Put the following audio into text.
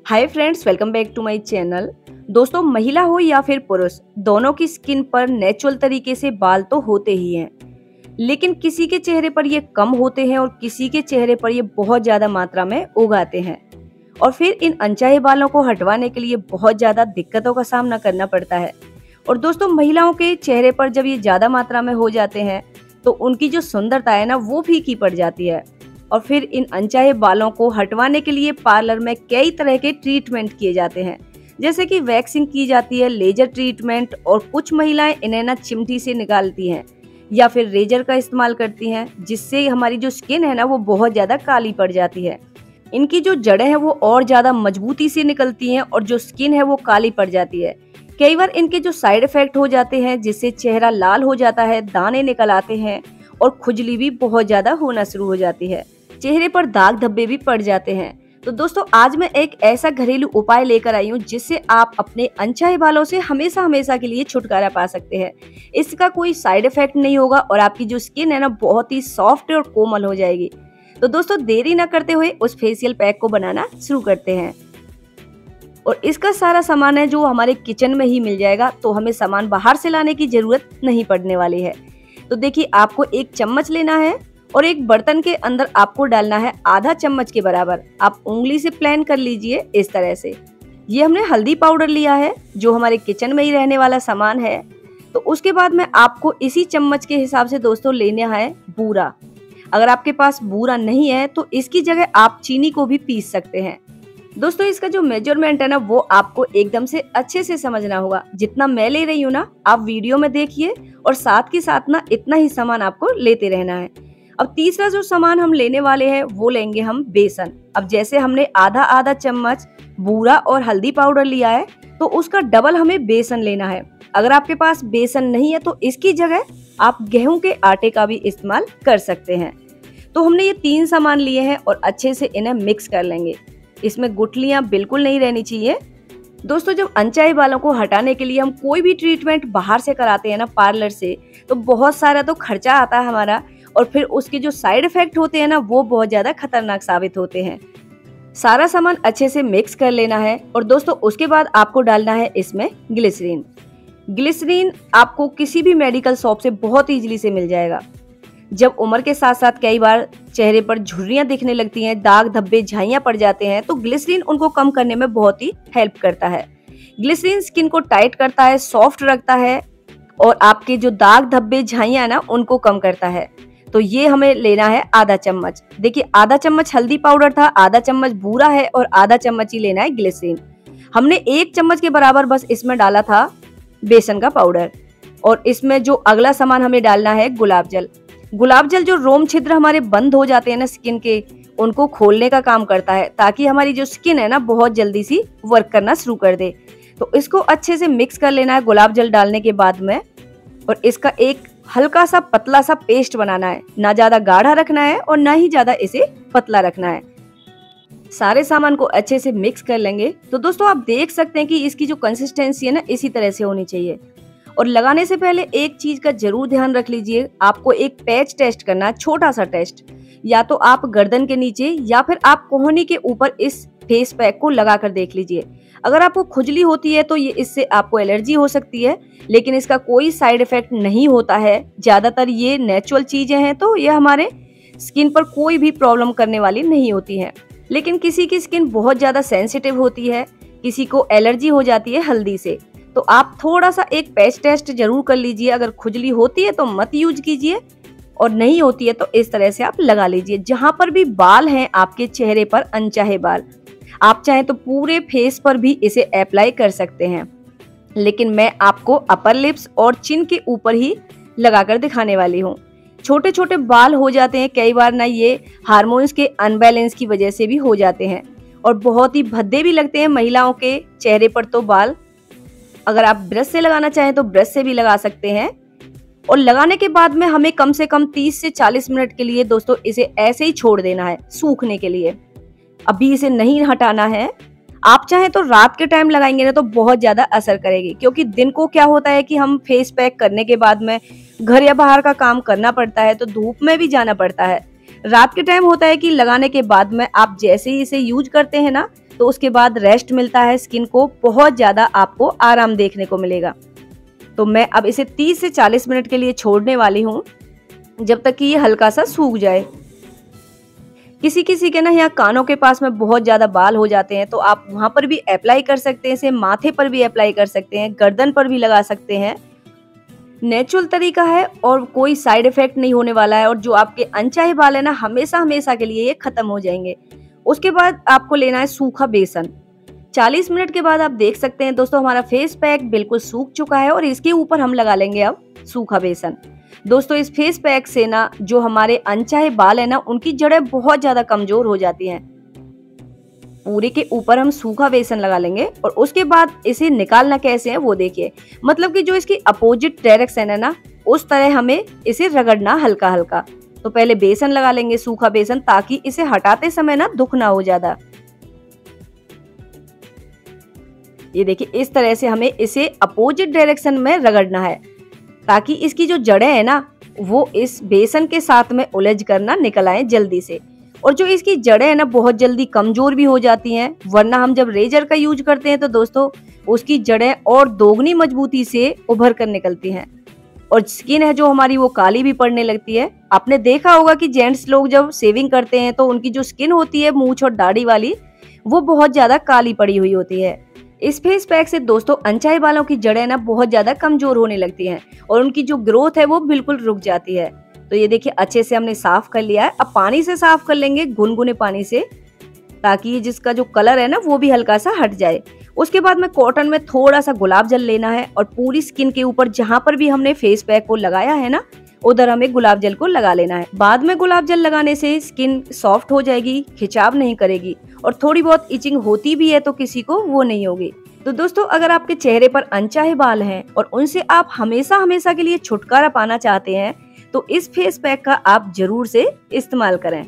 Hi friends, welcome back to my channel. दोस्तों, महिला हो या फिर पुरुष, दोनों की स्किन पर नेचुरल तरीके से बाल तो होते ही हैं, लेकिन किसी के चेहरे पर ये कम होते हैं और किसी के चेहरे पर ये बहुत ज्यादा मात्रा में उग आते हैं। और फिर इन अनचाहे बालों को हटवाने के लिए बहुत ज्यादा दिक्कतों का सामना करना पड़ता है। और दोस्तों, महिलाओं के चेहरे पर जब ये ज्यादा मात्रा में हो जाते हैं तो उनकी जो सुंदरता है ना, वो फीकी पड़ जाती है। और फिर इन अनचाहे बालों को हटवाने के लिए पार्लर में कई तरह के ट्रीटमेंट किए जाते हैं, जैसे कि वैक्सिंग की जाती है, लेजर ट्रीटमेंट, और कुछ महिलाएं इन्हें ना चिमटी से निकालती हैं या फिर रेजर का इस्तेमाल करती हैं, जिससे हमारी जो स्किन है ना, वो बहुत ज्यादा काली पड़ जाती है। इनकी जो जड़ें हैं वो और ज्यादा मजबूती से निकलती हैं और जो स्किन है वो काली पड़ जाती है। कई बार इनके जो साइड इफेक्ट हो जाते हैं, जिससे चेहरा लाल हो जाता है, दाने निकल आते हैं और खुजली भी बहुत ज्यादा होना शुरू हो जाती है। चेहरे पर दाग धब्बे भी पड़ जाते हैं। तो दोस्तों, आज मैं एक ऐसा घरेलू उपाय लेकर आई हूँ जिससे आप अपने अनचाहे बालों से हमेशा हमेशा के लिए छुटकारा पा सकते हैं। इसका कोई साइड इफेक्ट नहीं होगा और आपकी जो स्किन है ना, बहुत ही सॉफ्ट और कोमल हो जाएगी। तो दोस्तों, देरी न करते हुए उस फेशियल पैक को बनाना शुरू करते हैं। और इसका सारा सामान है जो हमारे किचन में ही मिल जाएगा, तो हमें सामान बाहर से लाने की जरूरत नहीं पड़ने वाली है। तो देखिए, आपको एक चम्मच लेना है और एक बर्तन के अंदर आपको डालना है आधा चम्मच के बराबर। आप उंगली से प्लेन कर लीजिए इस तरह से। ये हमने हल्दी पाउडर लिया है जो हमारे किचन में ही रहने वाला सामान है। तो उसके बाद में आपको इसी चम्मच के हिसाब से दोस्तों लेना है बूरा। अगर आपके पास बूरा नहीं है तो इसकी जगह आप चीनी को भी पीस सकते हैं। दोस्तों, इसका जो मेजरमेंट है ना, वो आपको एकदम से अच्छे से समझना होगा। जितना मैं ले रही हूँ ना, आप वीडियो में देखिए और साथ के साथ ना इतना ही सामान आपको लेते रहना है। अब तीसरा जो सामान हम लेने वाले हैं वो लेंगे हम बेसन। अब जैसे हमने आधा आधा चम्मच बूरा और हल्दी पाउडर लिया है, तो उसका डबल हमें बेसन लेना है। अगर आपके पास बेसन नहीं है तो इसकी जगह आप गेहूं के आटे का भी इस्तेमाल कर सकते हैं। तो हमने ये तीन सामान लिए हैं और अच्छे से इन्हें मिक्स कर लेंगे। इसमें गुठलियां बिल्कुल नहीं रहनी चाहिए। दोस्तों, जब अनचाहे बालों को हटाने के लिए हम कोई भी ट्रीटमेंट बाहर से कराते हैं ना, पार्लर से, तो बहुत सारा तो खर्चा आता है हमारा, और फिर उसके जो साइड इफेक्ट होते हैं ना, वो बहुत ज्यादा खतरनाक साबित होते हैं। सारा सामान अच्छे से मिक्स कर लेना है। और दोस्तों, उसके बाद आपको डालना है इसमें ग्लिसरीन। ग्लिसरीन आपको किसी भी मेडिकल शॉप से बहुत इजीली से मिल जाएगा। जब उम्र के साथ साथ कई बार चेहरे पर झुर्रियां दिखने लगती हैं, दाग धब्बे झाइयां पड़ जाते हैं, तो ग्लिसरीन उनको कम करने में बहुत ही हेल्प करता है। ग्लिसरीन स्किन को टाइट करता है, सॉफ्ट रखता है और आपके जो दाग धब्बे झाइयां ना, उनको कम करता है। तो ये हमें लेना है आधा चम्मच। देखिए, आधा चम्मच हल्दी पाउडर था, आधा चम्मच बूरा है और आधा चम्मच ही लेना है ग्लिसरीन। हमने एक चम्मच के बराबर बस इसमें डाला था बेसन का पाउडर। और इसमें जो अगला सामान हमें डालना है गुलाब जल। गुलाब जल जो रोम छिद्र हमारे बंद हो जाते हैं ना स्किन के, उनको खोलने का काम करता है, ताकि हमारी जो स्किन है ना, बहुत जल्दी सी वर्क करना शुरू कर दे। तो इसको अच्छे से मिक्स कर लेना है गुलाब जल डालने के बाद में। और इसका एक हल्का सा पतला सा पेस्ट बनाना है। ना ज्यादा गाढ़ा रखना है और ना ही ज्यादा इसे पतला रखना है। सारे सामान को अच्छे से मिक्स कर लेंगे। तो दोस्तों, आप देख सकते हैं कि इसकी जो कंसिस्टेंसी है ना, इसी तरह से होनी चाहिए। और लगाने से पहले एक चीज का जरूर ध्यान रख लीजिए, आपको एक पैच टेस्ट करना है, छोटा सा टेस्ट। या तो आप गर्दन के नीचे या फिर आप कोहनी के ऊपर इस फेस पैक को लगा कर देख लीजिए। अगर आपको खुजली होती है तो ये इससे आपको एलर्जी हो सकती है, लेकिन इसका कोई साइड इफेक्ट नहीं होता है। ज्यादातर ये नेचुरल चीजें हैं, तो ये हमारे स्किन पर कोई भी प्रॉब्लम करने वाली नहीं होती है। लेकिन किसी की स्किन बहुत ज्यादा सेंसिटिव होती है, किसी को एलर्जी हो जाती है हल्दी से, तो आप थोड़ा सा एक पैच टेस्ट जरूर कर लीजिए। अगर खुजली होती है तो मत यूज कीजिए, और नहीं होती है तो इस तरह से आप लगा लीजिए। जहां पर भी बाल हैं आपके चेहरे पर, अनचाहे बाल, आप चाहें तो पूरे फेस पर भी इसे अप्लाई कर सकते हैं, लेकिन मैं आपको अपर लिप्स और चिन के ऊपर ही लगाकर दिखाने वाली हूँ। छोटे छोटे बाल हो जाते हैं कई बार ना, ये हार्मोन्स के अनबैलेंस की वजह से भी हो जाते हैं, और बहुत ही भद्दे भी लगते हैं महिलाओं के चेहरे पर तो बाल। अगर आप ब्रश से लगाना चाहें तो ब्रश से भी लगा सकते हैं। और लगाने के बाद में हमें कम से कम 30 से 40 मिनट के लिए दोस्तों इसे ऐसे ही छोड़ देना है सूखने के लिए। अभी इसे नहीं हटाना है। आप चाहें तो रात के टाइम लगाएंगे ना तो बहुत ज्यादा असर करेगी, क्योंकि दिन को क्या होता है कि हम फेस पैक करने के बाद में घर या बाहर का काम करना पड़ता है, तो धूप में भी जाना पड़ता है। रात के टाइम होता है कि लगाने के बाद में आप जैसे ही इसे यूज करते हैं ना, तो उसके बाद रेस्ट मिलता है स्किन को, बहुत ज़्यादा आपको आराम देखने को मिलेगा। तो मैं अब इसे 30 से 40 मिनट के लिए छोड़ने वाली हूँ, जब तक कि ये हल्का सा सूख जाए। किसी किसी के ना यहाँ कानों के पास में बहुत ज़्यादा बाल हो जाते हैं, तो आप वहाँ पर भी अप्लाई कर सकते हैं, इसे माथे पर भी अप्लाई कर सकते हैं, गर्दन पर भी लगा सकते हैं। नेचुरल तरीका है और कोई साइड इफेक्ट नहीं होने वाला है, और जो आपके अनचाहे बाल है ना हमेशा हमेशा के लिए ये खत्म हो जाएंगे। उसके बाद आपको लेना है सूखा बेसन। 40 मिनट के बाद आप देख सकते हैं दोस्तों हमारा फेस पैक बिल्कुल सूख चुका है, और इसके ऊपर हम लगा लेंगे अब सूखा बेसन। दोस्तों इस फेस पैक से ना जो हमारे अनचाहे बाल है ना उनकी जड़ें बहुत ज्यादा कमजोर हो जाती हैं। पूरे के ऊपर हम सूखा बेसन लगा लेंगे, और उसके बाद इसे निकालना कैसे है वो देखिए। मतलब कि जो इसकी अपोजिट डायरेक्शन है ना उस तरह हमें इसे रगड़ना हल्का हल्का। तो पहले बेसन लगा लेंगे, सूखा बेसन, ताकि इसे हटाते समय ना दुख ना हो ज्यादा। ये देखिए इस तरह से हमें इसे अपोजिट डायरेक्शन में रगड़ना है, ताकि इसकी जो जड़ें है ना वो इस बेसन के साथ में उलझ कर ना निकल आए जल्दी से। और जो इसकी जड़ें है ना बहुत जल्दी कमजोर भी हो जाती हैं, वरना हम जब रेजर का यूज करते हैं तो दोस्तों उसकी जड़ें और दोगुनी मजबूती से उभर कर निकलती हैं, और स्किन है जो हमारी वो काली भी पड़ने लगती है। आपने देखा होगा कि जेंट्स लोग जब शेविंग करते हैं तो उनकी जो स्किन होती है मूंछ और दाढ़ी वाली, वो बहुत ज्यादा काली पड़ी हुई होती है। इस फेस पैक से दोस्तों अनचाहे बालों की जड़ें ना बहुत ज्यादा कमजोर होने लगती हैं, और उनकी जो ग्रोथ है वो बिल्कुल रुक जाती है। तो ये देखिए अच्छे से हमने साफ कर लिया है। अब पानी से साफ कर लेंगे, गुनगुने पानी से, ताकि ये जिसका जो कलर है ना वो भी हल्का सा हट जाए। उसके बाद में कॉटन में थोड़ा सा गुलाब जल लेना है, और पूरी स्किन के ऊपर जहां पर भी हमने फेस पैक को लगाया है ना उधर हमें गुलाब जल को लगा लेना है। बाद में गुलाब जल लगाने से स्किन सॉफ्ट हो जाएगी, खिंचाव नहीं करेगी, और थोड़ी बहुत इचिंग होती भी है तो किसी को वो नहीं होगी। तो दोस्तों अगर आपके चेहरे पर अनचाहे बाल हैं और उनसे आप हमेशा हमेशा के लिए छुटकारा पाना चाहते हैं, तो इस फेस पैक का आप जरूर से इस्तेमाल करें।